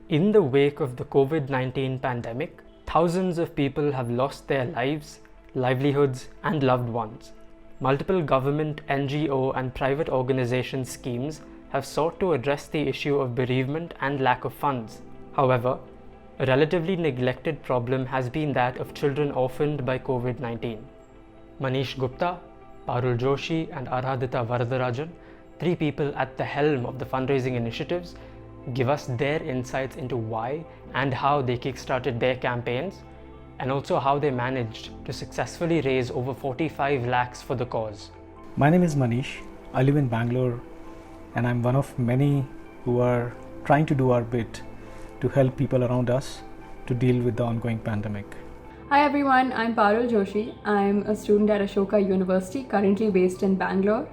In the wake of the COVID-19 pandemic, thousands of people have lost their lives, livelihoods, and loved ones. Multiple government, NGO, and private organization schemes have sought to address the issue of bereavement and lack of funds. However, a relatively neglected problem has been that of children orphaned by COVID-19. Manish Gupta, Parul Joshi, and Aaradhita Varadarajan, three people at the helm of the fundraising initiatives, give us their insights into why and how they kickstarted their campaigns, and also how they managed to successfully raise over 45 lakhs for the cause. My name is Manish. I live in Bangalore, and I'm one of many who are trying to do our bit to help people around us to deal with the ongoing pandemic. Hi everyone, I'm Parul Joshi. I'm a student at Ashoka University, currently based in Bangalore.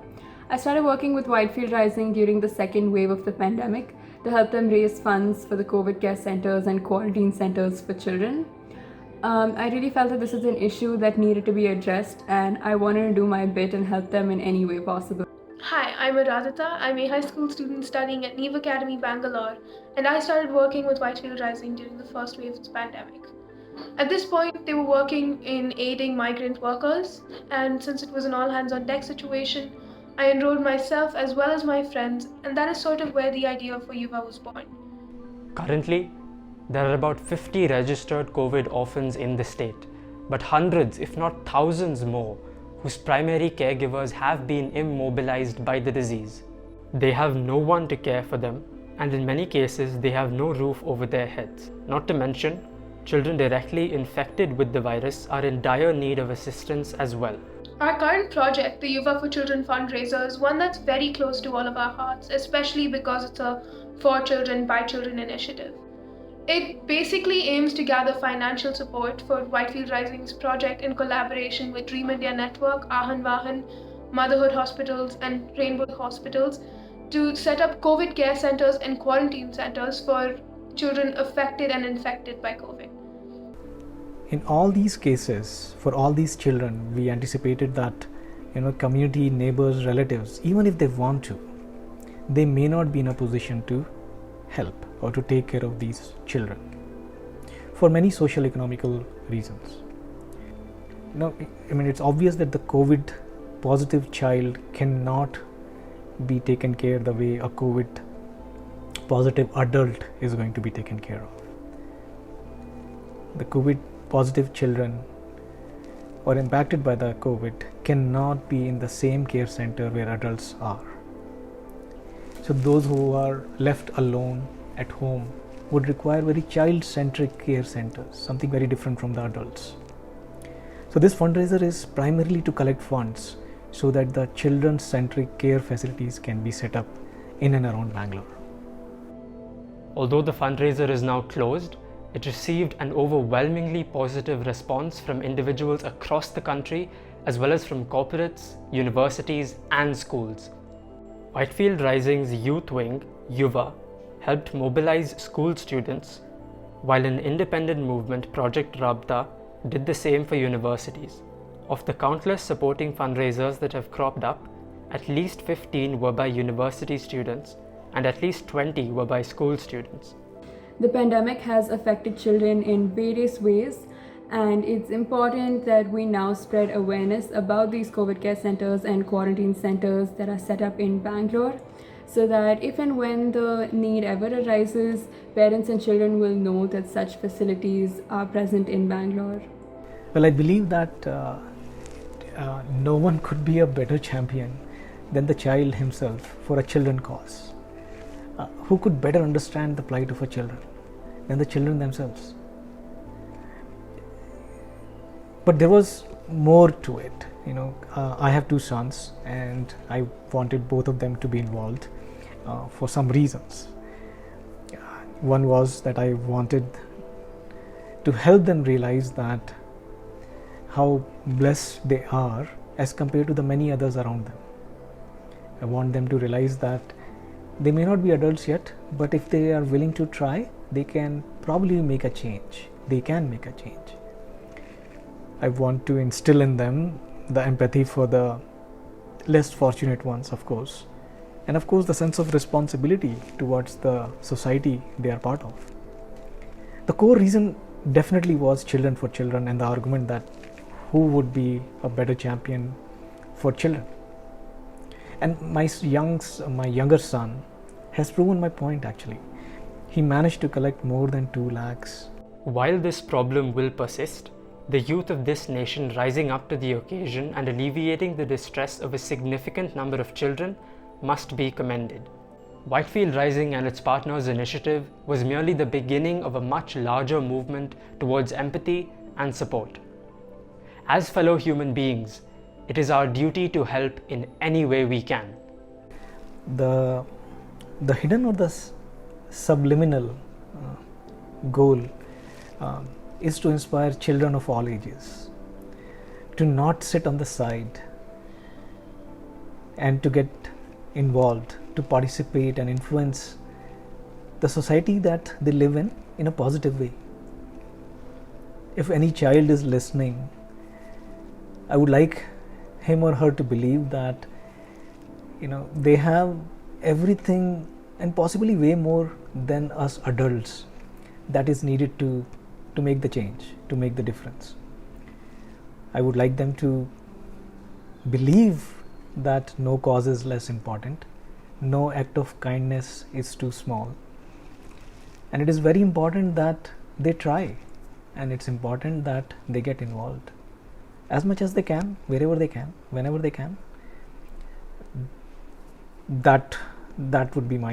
I started working with Whitefield Rising during the second wave of the pandemic to help them raise funds for the COVID care centers and quarantine centers for children. I really felt that this is an issue that needed to be addressed, and I wanted to do my bit and help them in any way possible. Hi, I'm Aaradhita. I'm a high school student studying at Neve Academy, Bangalore, and I started working with Whitefield Rising during the first wave of the pandemic. At this point, they were working in aiding migrant workers, and since it was an all-hands-on-deck situation, I enrolled myself as well as my friends, and that is sort of where the idea for Yuva was born. Currently, there are about 50 registered COVID orphans in the state, but hundreds, if not thousands more, whose primary caregivers have been immobilized by the disease. They have no one to care for them, and in many cases, they have no roof over their heads. Not to mention, children directly infected with the virus are in dire need of assistance as well. Our current project, the Yuva for Children fundraiser, is one that's very close to all of our hearts, especially because it's a for children by children initiative. It basically aims to gather financial support for Whitefield Rising's project in collaboration with Dream India Network, Aahan, Vaahan, Motherhood hospitals, and Rainbow hospitals to set up COVID care centers and quarantine centers for children affected and infected by COVID. In all these cases, for all these children, we anticipated that community, neighbors, relatives, even if they want to, they may not be in a position to help or to take care of these children for many social economical reasons. It's obvious that the COVID positive child cannot be taken care the way a COVID positive adult is going to be taken care of. The COVID positive children or impacted by the COVID cannot be in the same care center where adults are. So those who are left alone at home would require very child-centric care centers, something very different from the adults. So this fundraiser is primarily to collect funds so that the children-centric care facilities can be set up in and around Bangalore. Although the fundraiser is now closed, it received an overwhelmingly positive response from individuals across the country, as well as from corporates, universities, and schools. Whitefield Rising's youth wing, Yuva, helped mobilize school students, while an independent movement, Project Raabta, did the same for universities. Of the countless supporting fundraisers that have cropped up, at least 15 were by university students, and at least 20 were by school students. The pandemic has affected children in various ways, and it's important that we now spread awareness about these COVID care centers and quarantine centers that are set up in Bangalore, so that if and when the need ever arises, parents and children will know that such facilities are present in Bangalore. Well, I believe that no one could be a better champion than the child himself for a children cause. Who could better understand the plight of a children than the children themselves? But there was more to it. I have two sons, and I wanted both of them to be involved for some reasons. One was that I wanted to help them realize that how blessed they are as compared to the many others around them. I want them to realize that they may not be adults yet, but if they are willing to try, they can probably make a change. They can make a change. I want to instill in them the empathy for the less fortunate ones, of course, and of course the sense of responsibility towards the society they are part of. The core reason definitely was children for children, and the argument that who would be a better champion for children. And my younger son has proven my point actually. He managed to collect more than 2 lakhs. While this problem will persist, the youth of this nation rising up to the occasion and alleviating the distress of a significant number of children must be commended. Whitefield Rising and its partners' initiative was merely the beginning of a much larger movement towards empathy and support. As fellow human beings, it is our duty to help in any way we can. The hidden or the subliminal goal is to inspire children of all ages to not sit on the side and to get involved, to participate and influence the society that they live in a positive way. If any child is listening, I would like him or her to believe that they have everything and possibly way more than us adults that is needed to make the change, to make the difference. I would like them to believe that no cause is less important, no act of kindness is too small, and it is very important that they try, and it's important that they get involved as much as they can, wherever they can, whenever they can. That would be my